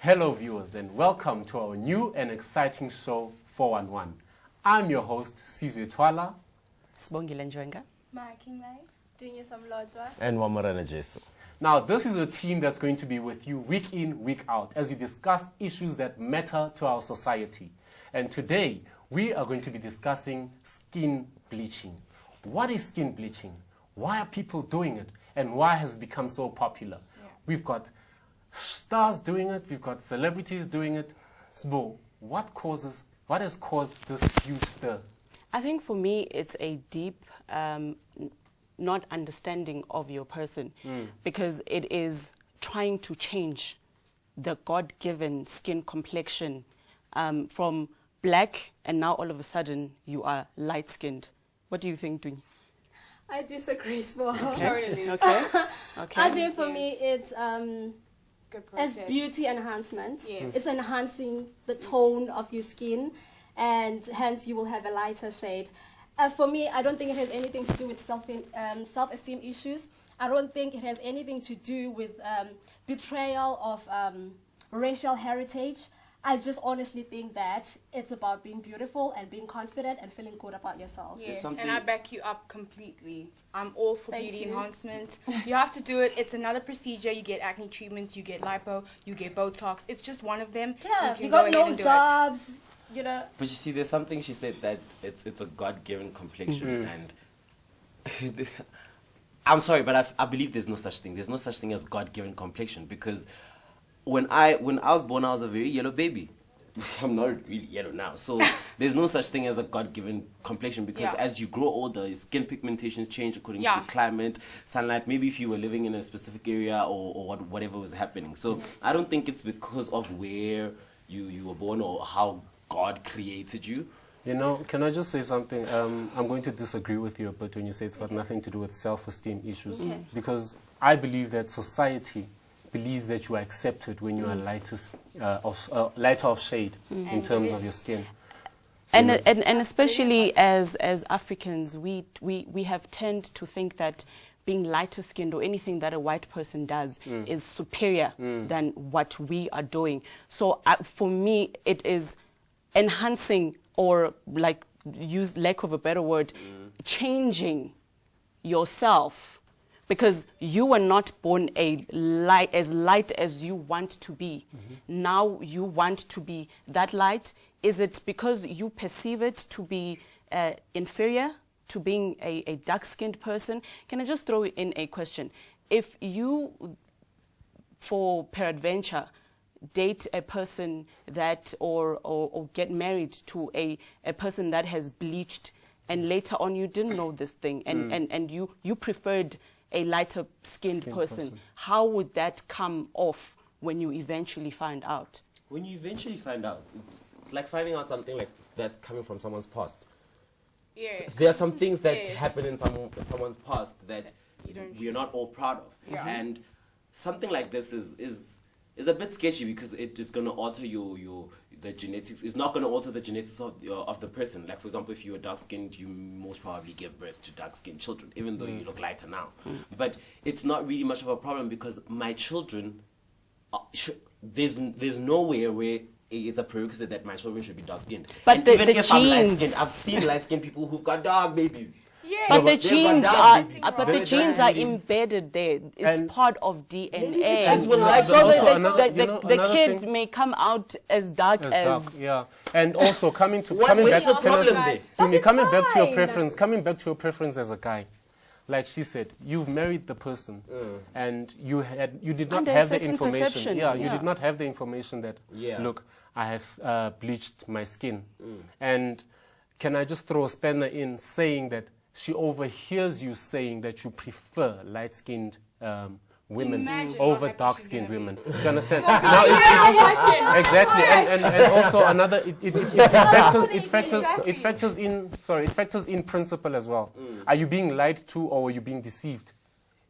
Hello viewers and welcome to our new and exciting show 411. I'm your host Sizwe Twala, Sibongile Njwenga, and Wamarana Jesu. Now this is a team that's going to be with you week in, week out as we discuss issues that matter to our society. And today we are going to be discussing skin bleaching. What is skin bleaching? Why are people doing it? And why has it become so popular? Yeah. We've got stars doing it, we've got celebrities doing it. Sbo, what has caused this huge stir? I think for me it's a deep not understanding of your person, because it is trying to change the God-given skin complexion from black, and now all of a sudden you are light-skinned. What do you think, Dwayne? I disagree, Sbo. Totally. Okay. I think for me it's as beauty enhancement. Yes. It's enhancing the tone of your skin, and hence you will have a lighter shade. For me, I don't think it has anything to do with self-esteem issues. I don't think it has anything to do with betrayal of racial heritage. I just honestly think that it's about being beautiful and being confident and feeling good about yourself. Yes, and I back you up completely. I'm all for beauty enhancement. You have to do it. It's another procedure. You get acne treatments, you get lipo, you get Botox. It's just one of them. Yeah, you got nose jobs, you know. But you see, there's something she said that it's a God-given complexion, and I'm sorry, but I believe there's no such thing. There's no such thing as God-given complexion, because when I was born, I was a very yellow baby. I'm not really yellow now. So there's no such thing as a God-given complexion, because as you grow older, your skin pigmentations change according to climate, sunlight, maybe if you were living in a specific area or whatever was happening. So I don't think it's because of where you were born or how God created you. You know, can I just say something? I'm going to disagree with you a bit when you say it's got nothing to do with self-esteem issues, because I believe that society believes that you are accepted when you are lighter of shade in terms of your skin. And especially as Africans, we have tend to think that being lighter skinned or anything that a white person does is superior than what we are doing. So for me, it is enhancing, or like, use lack of a better word, changing yourself. Because you were not born as light as you want to be. Now you want to be that light. Is it because you perceive it to be inferior to being a dark-skinned person? Can I just throw in a question? If you, for peradventure, date a person that, or get married to a person that has bleached, and later on you didn't know this thing, and you preferred a lighter skinned person, how would that come off when you eventually find out? When you eventually find out, it's like finding out something like that's coming from someone's past. Yes. There are some things that happen in someone's past that you're not all proud of. Yeah. And something like this is a bit sketchy, because it's going to alter the genetics. It's not going to alter the genetics of the person. Like, for example, if you are dark-skinned, you most probably give birth to dark-skinned children, even though you look lighter now. But it's not really much of a problem, because my children, there's nowhere where it's a prerequisite that my children should be dark-skinned. But and the even if genes, I'm light-skinned, I've seen light-skinned people who've got dark babies. But the genes are embedded there. It's part of DNA. So the kid may come out as dark as dark, and also coming back to your preference as a guy. Like she said, you've married the person, and you did not have the information. You did not have the information that look, I have bleached my skin. And can I just throw a spanner in, saying that she overhears you saying that you prefer light-skinned women over dark-skinned women. Do you understand? Now, exactly, and also another, it factors in principle as well. Are you being lied to, or are you being deceived?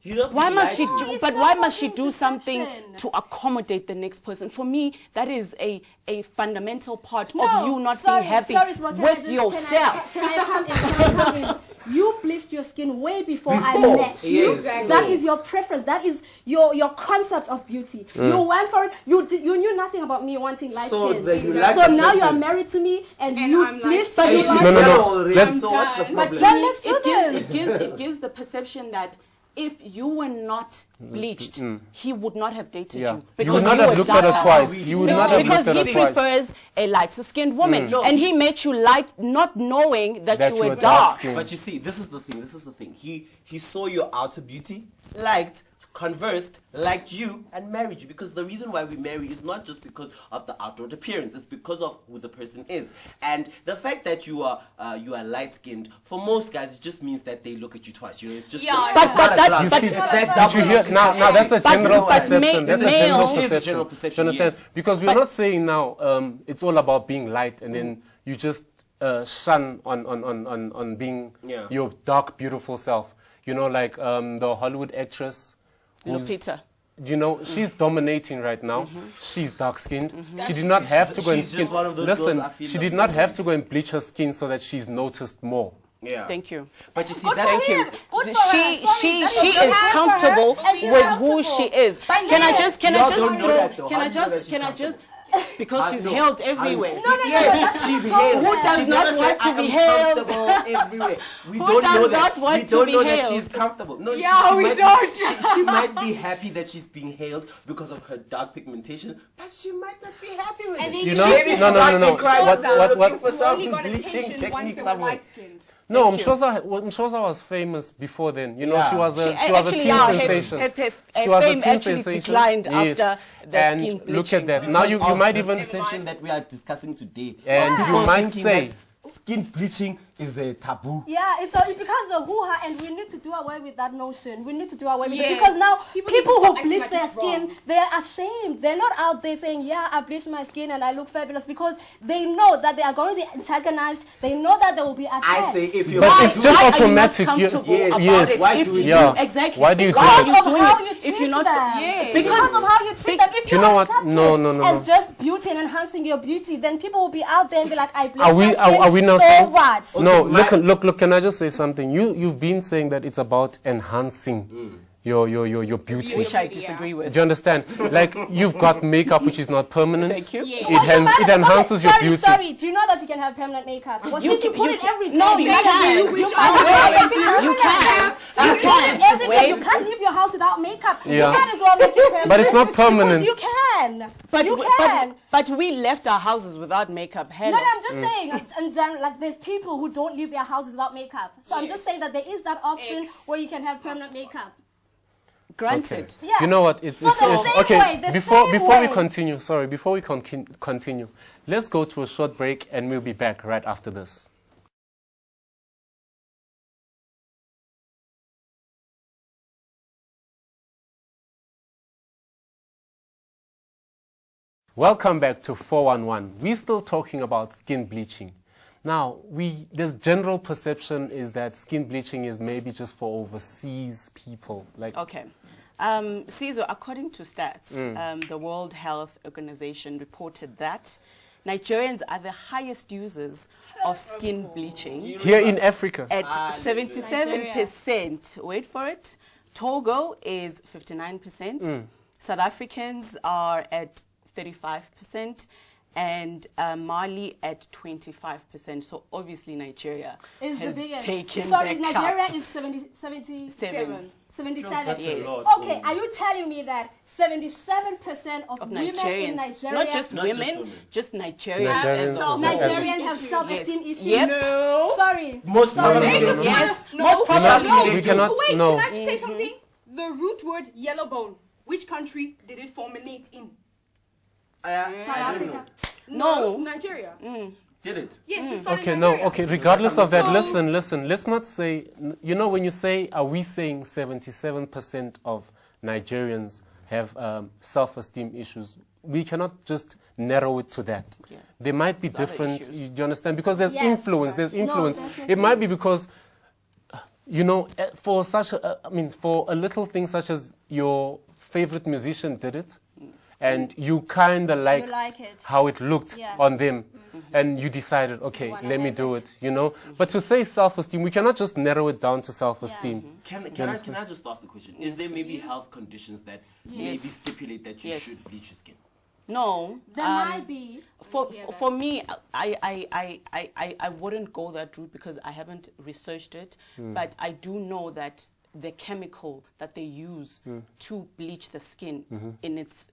Why must she do? But why must she do something to accommodate the next person? For me, that is a fundamental part of you not being happy with yourself. Can I come in? You bleached your skin way before I met you. Exactly. That is your preference. That is your concept of beauty. You went for it. You knew nothing about me wanting light skin. So now you are married to me, and you bleached your skin. No. So what's the problem? It gives the perception that if you were not bleached, he would not have dated you. Because you would not have looked at her twice. You would not have looked at her twice. Because he prefers a lighter-skinned woman. And he made you light, not knowing that you were dark. But you see, this is the thing. He saw your outer beauty, liked, conversed, liked you, and married you. Because the reason why we marry is not just because of the outward appearance; it's because of who the person is. And the fact that you are light skinned, for most guys, it just means that they look at you twice. It's just now that's a general perception. That's a general perception. You understand? Because we're not saying now it's all about being light, and then you just shun on being your dark, beautiful self. You know, like the Hollywood actress. Lupita. You know, she's dominating right now. She's dark-skinned. She did not have to go and skin. Listen, she did not have to go and bleach her skin so that she's noticed more. Yeah. Thank you. But you see, she is comfortable with who she is. Can I just because she's held everywhere. No, she's held. Who does not want to be held? Everywhere. We don't know that she's comfortable. No, we don't. She might be happy that she's being held because of her dark pigmentation, but she might not be happy with it. You know, no. Looking for some bleaching technique somewhere. No, Mshoza was famous before then. You know, she was a teen sensation. She was a teen sensation. Declined after the skin bleaching. Look at that. Now you might even sensation that we are discussing today. And you might say skin bleaching is a taboo. Yeah, it becomes a hoo-ha, and we need to do away with that notion. We need to do away with it because now people who bleach their skin, they're ashamed. They're not out there saying, yeah, I bleached my skin and I look fabulous, because they know that they are going to be antagonized. They know that they will be attacked. I say if you're but it's just automatic. Yes. Why do you do it? Exactly. Why do you do it? If you're not because of how you treat them. If you know what? No. As just beauty and enhancing your beauty, then people will be out there and be like, I bleached my skin. Are we not so saying what? No, look, can I just say something? You've been saying that it's about enhancing your beauty. Which I disagree with. Do you understand? Like, you've got makeup which is not permanent. Thank you. It enhances your beauty. Sorry, do you know that you can have permanent makeup? Well, you can put it every day. No, you can. You can. You can't leave your house without makeup. You can as well make it permanent. But it's not permanent. You can. But we left our houses without makeup. Hello. No, I'm just saying, in general, like, there's people who don't leave their houses without makeup. So I'm just saying that there is that option where you can have permanent makeup. Granted. Okay. Yeah. You know what? It's okay. Before we continue, continue, let's go to a short break and we'll be back right after this. Welcome back to 411. We're still talking about skin bleaching. Now, this general perception is that skin bleaching is maybe just for overseas people. Like, okay. Caesar, according to stats, the World Health Organization reported that Nigerians are the highest users of skin bleaching. Here in Africa. At 77%. Wait for it. Togo is 59%. South Africans are at 35%. And Mali at 25%. So obviously Nigeria has taken Nigeria is 77. 77. Yes. Okay, are you telling me that 77% of women in Nigeria, not just women, just Nigerians have self-esteem issues? Yep. No. Sorry. Most probably. Yes. No. We cannot. Wait, no. can I just say something? The root word yellow bone. Which country did it formulate in? South Africa. No, Nigeria. Did it? Yes, it started in Nigeria. Okay, regardless of that, listen, let's not say, you know, when you say, are we saying 77% of Nigerians have self-esteem issues, we cannot just narrow it to that. Yeah. There might be different, do you understand? Because there's influence, No, it might be because you know, for such for a little thing such as your favorite musician did it, and you kind of like how it looked on them, and you decided, okay, let me do it, you know. But to say self-esteem, we cannot just narrow it down to self-esteem. Can I just ask a question? Is there maybe health conditions that maybe stipulate that you should bleach your skin? No. There might be. For me, I wouldn't go that route because I haven't researched it, but I do know that the chemical that they use to bleach the skin in its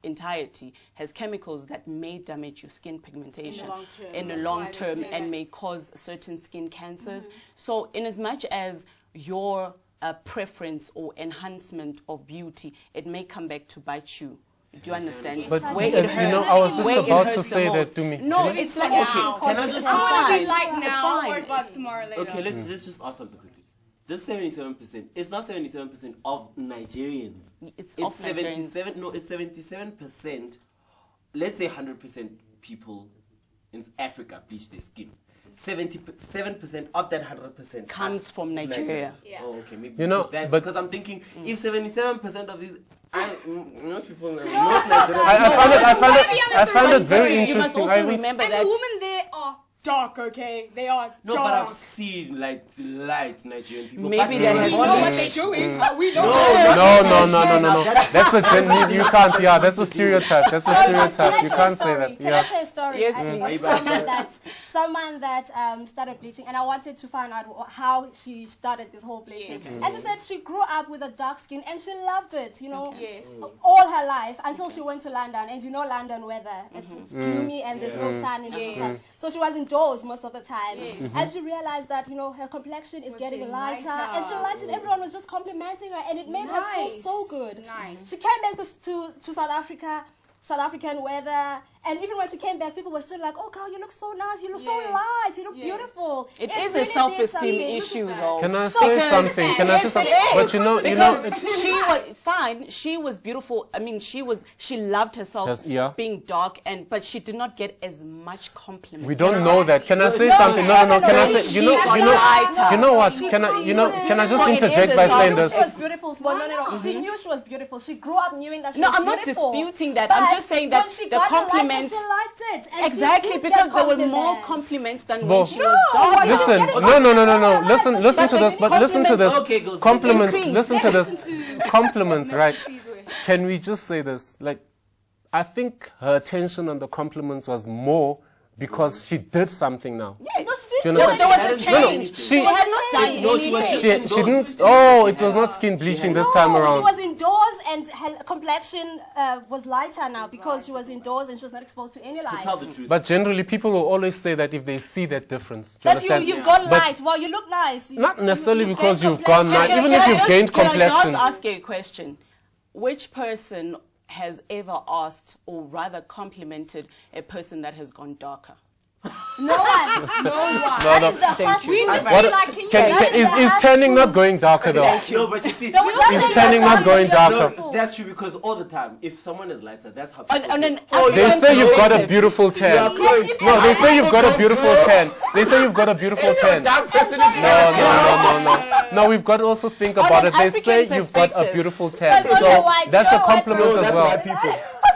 entirety has chemicals that may damage your skin pigmentation in the long term and may cause certain skin cancers. So in as much as your preference or enhancement of beauty, it may come back to bite you. Do you understand? But where it hurts, you know, I was just about to say that to me. No, it's like, okay, can I just be like now or about tomorrow later? Okay, let's just ask something quickly. This 77%, it's not 77% of Nigerians. It's 77. No, it's 77%. Let's say 100% people in Africa bleach their skin. 77% of that 100% comes from Nigeria. Yeah. Oh, okay, maybe you know, that, but because I'm thinking if 77% of these, most people, most I found it very interesting. You must also remember that the women there are dark, okay? They are dark. No, but I've seen like light Nigerian people. Maybe they have. We know what they're doing. We know. No. That's a you can't. Yeah, that's a stereotype. That's a stereotype. You can't say that. Can I share a story? Yes, someone that started bleaching, and I wanted to find out how she started this whole bleaching. And she said she grew up with a dark skin and she loved it, you know, all her life until she went to London. And you know London weather, it's gloomy and there's no sun in the time. So she was indoors most of the time. And she realized that, you know, her complexion is getting lighter. And she liked it. Everyone was just complimenting her and it made her feel so good. She came back to South Africa, South African weather, and even when she came back, people were still like, "Oh, girl, you look so nice. You look so light. You look beautiful." It is a self-esteem issue, though. Can I say something? Can I say something? But you know, she was fine. She was beautiful. I mean, she loved herself being dark, but she did not get as much compliment. We don't know that. Can I say something? No. Can I say? You know what? Can I just interject by saying this? She was beautiful. No. She knew she was beautiful. She grew up knowing that she was beautiful. No, I'm not disputing that. I'm just saying that the compliment. She liked it. And exactly, because there were more compliments than when she was dark. Listen, no. Listen to this, but listen to this. Compliments, listen to this. Compliments, right? Can we just say this? Like, I think her attention on the compliments was more because she did something now. Yeah, there was a change. She had not done anything. She didn't. Oh, it was not skin bleaching this time around. She was indoors and her complexion was lighter now because she was indoors and she was not exposed to any light. To tell the truth. But generally, people will always say that if they see that difference. That you've got light. Well, you look nice. Not necessarily because you've gone light. Even if you've gained complexion. Can I just ask you a question? Which person has ever asked or rather complimented a person that has gone darker? No one. No. Thank you. We just feel like is tanning not going darker though? No, but you see, is tanning not going darker? No, that's true because all the time, if someone is lighter, that's how. They say you've got a beautiful tan. No, they say you've got a beautiful tan. They say you've got a beautiful tan. No, we've got to also think about it. They say you've got a beautiful tan. So that's a compliment as well.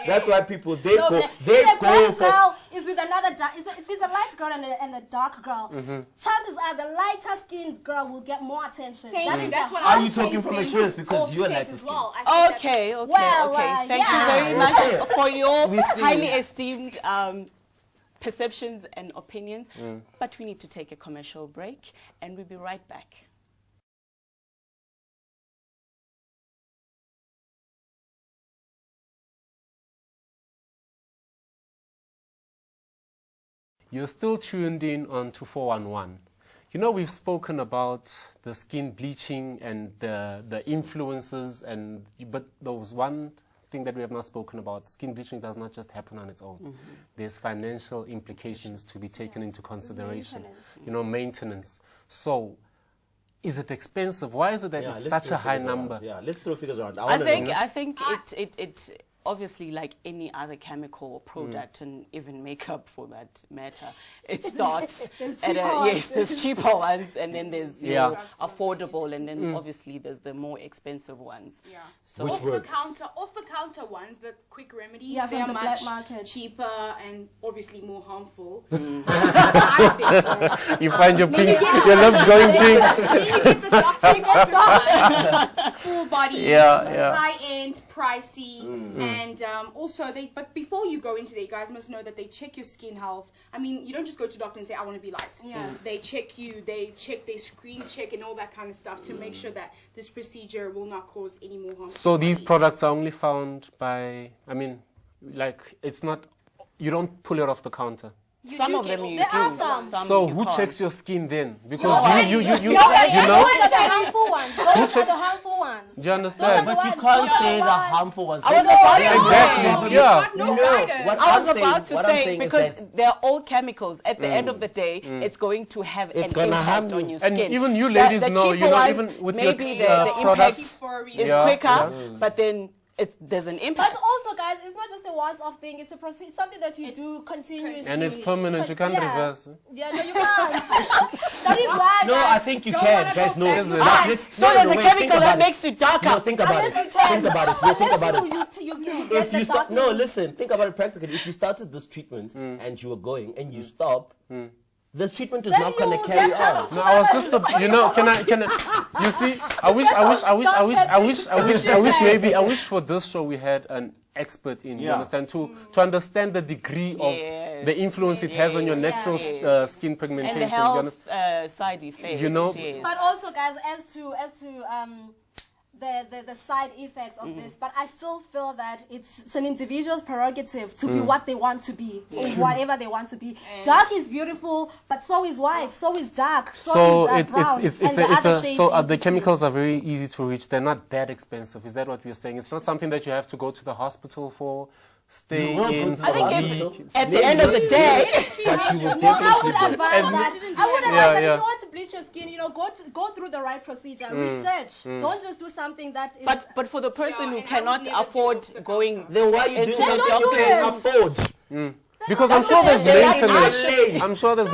That's why people they go for. Is with another if it's a light girl and a dark girl, chances are the lighter skinned girl will get more attention. That's what Are you talking from experience because you're lighter skinned? Okay. Thank you very much for your highly esteemed perceptions and opinions. But we need to take a commercial break and we'll be right back. You're still tuned in on 2411. You know, we've spoken about the skin bleaching and the influences, but there was one thing that we have not spoken about. Skin bleaching does not just happen on its own. There's financial implications to be taken into consideration. You know, maintenance. So, is it expensive? Why is it that it's such a high number? Yeah, let's throw figures around. I think obviously, like any other chemical or product, and even makeup for that matter, it starts at there's cheaper ones, and then there's your affordable, and then obviously there's the more expensive ones. Yeah. So off the counter ones, the quick remedies, they are much cheaper and obviously more harmful. I think so. You find your lips going pink. Then you get the doctor's full body, high end, pricey, and also but before you go into there, you guys must know that they check your skin health. I mean, you don't just go to the doctor and say, I want to be light. Yeah. They check you, they screen check and all that kind of stuff to make sure that this procedure will not cause any more harm. So these products are only found by, I mean, like, it's not, you don't pull it off the counter. Some of them you do. Some so who checks your skin then? Because you know. Those are the harmful ones. Those are the harmful ones. Do you understand? But you can't say the harmful ones. I was about to exactly. Yeah. I was about to say, because they're all chemicals. At the end of the day, it's going to have an impact on your skin. And even you ladies know, you know, even with maybe your the products, impact is quicker, but then there's an impact. But also, guys, it's not just a once-off thing. It's something that you do continuously. And it's permanent. You can't reverse it. Yeah, no, you can't. That is why. No, I think you can, guys. No, so there's a chemical that makes you darker. No, think about it. Think about it. Think about it. If you stop, no, listen. Think about it practically. If you started this treatment and you were going and you stop. The treatment is not going to carry on. No, I was just, you know, can I, you see, I wish for this show we had an expert in, you understand, to understand the degree of the influence it has on your natural skin pigmentation. And the health side effects. You know? But also, guys, as to the side effects of this, but I still feel that it's an individual's prerogative to be what they want to be, or whatever they want to be. Dark is beautiful, but so is white, so is dark, so is brown, the chemicals are very easy to reach. They're not that expensive. Is that what we're saying? It's not something that you have to go to the hospital for. Stay in. I think at the end of the day, I would advise that. I would advise that if you want to bleach your skin, you know, go through the right procedure, research. Don't just do something that is. But for the person who cannot afford going, then why are you doing that? Because I'm sure there's maintenance. I'm sure there's.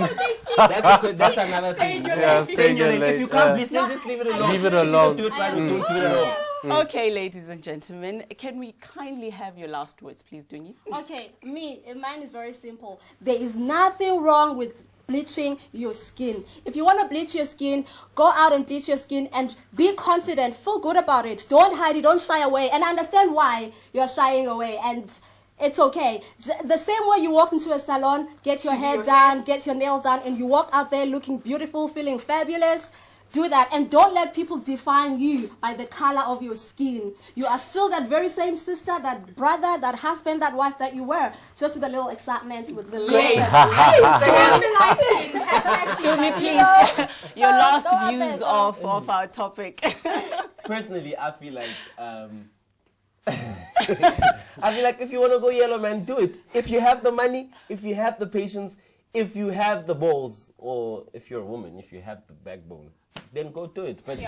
That's another thing. Yeah, if you can't bleach, then just leave it alone. Leave it alone. Do it right, don't do it alone. Okay, ladies and gentlemen, can we kindly have your last words, please, Dunyi? Okay, mine is very simple. There is nothing wrong with bleaching your skin. If you want to bleach your skin, go out and bleach your skin and be confident, feel good about it. Don't hide it, don't shy away, and understand why you're shying away. And it's okay. The same way you walk into a salon, get your hair done, get your nails done, and you walk out there looking beautiful, feeling fabulous. Do that, and don't let people define you by the color of your skin. You are still that very same sister, that brother, that husband, that wife that you were, just with a little excitement, with the little. Your last views of our topic. Personally, I feel like if you want to go yellow, man, do it. If you have the money, if you have the patience, if you have the balls, or if you're a woman, if you have the backbone, then go do it. But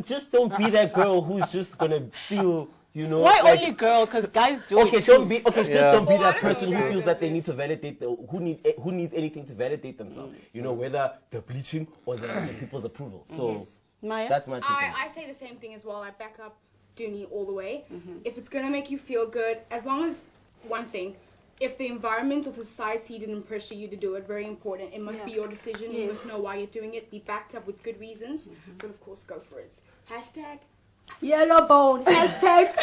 just don't be that girl who's just gonna feel, you know. Why only girl? Because guys do it too. Don't be that person who feels that they need to validate who needs anything to validate themselves. You know, whether the bleaching or the people's approval. So Maya? That's my take. I say the same thing as well. I back up Dooney all the way. If it's gonna make you feel good, as long as one thing. If the environment or the society didn't pressure you to do it, very important. It must be your decision. You must know why you're doing it. Be backed up with good reasons. But of course, go for it. Hashtag yellow bone. Hashtag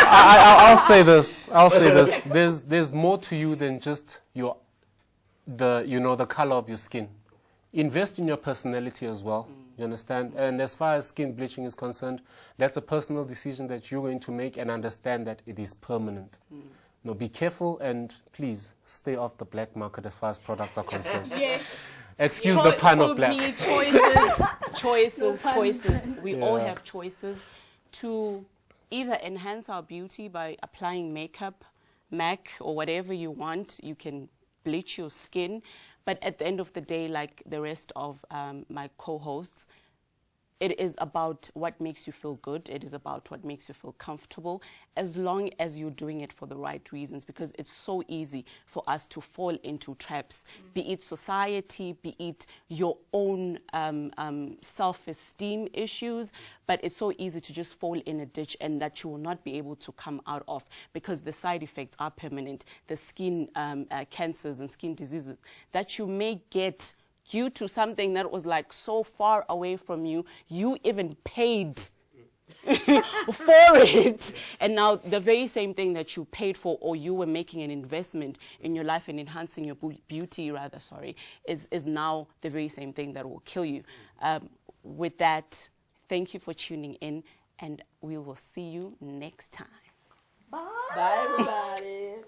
I'll say this. There's more to you than just the color of your skin. Invest in your personality as well. You understand? And as far as skin bleaching is concerned, that's a personal decision that you're going to make, and understand that it is permanent. Now, be careful and please stay off the black market as far as products are concerned. Yes. Excuse the pun of black. Choices. We all have choices to either enhance our beauty by applying makeup, MAC, or whatever you want. You can bleach your skin. But at the end of the day, like the rest of my co-hosts, it is about what makes you feel good. It is about what makes you feel comfortable, as long as you're doing it for the right reasons, because it's so easy for us to fall into traps, be it society, be it your own self-esteem issues, but it's so easy to just fall in a ditch and that you will not be able to come out of, because the side effects are permanent. The skin cancers and skin diseases that you may get due to something that was like so far away from you, you even paid for it, and now the very same thing that you paid for, or you were making an investment in your life and enhancing your beauty rather, is now the very same thing that will kill you. With that, thank you for tuning in, and we will see you next time. Bye, everybody.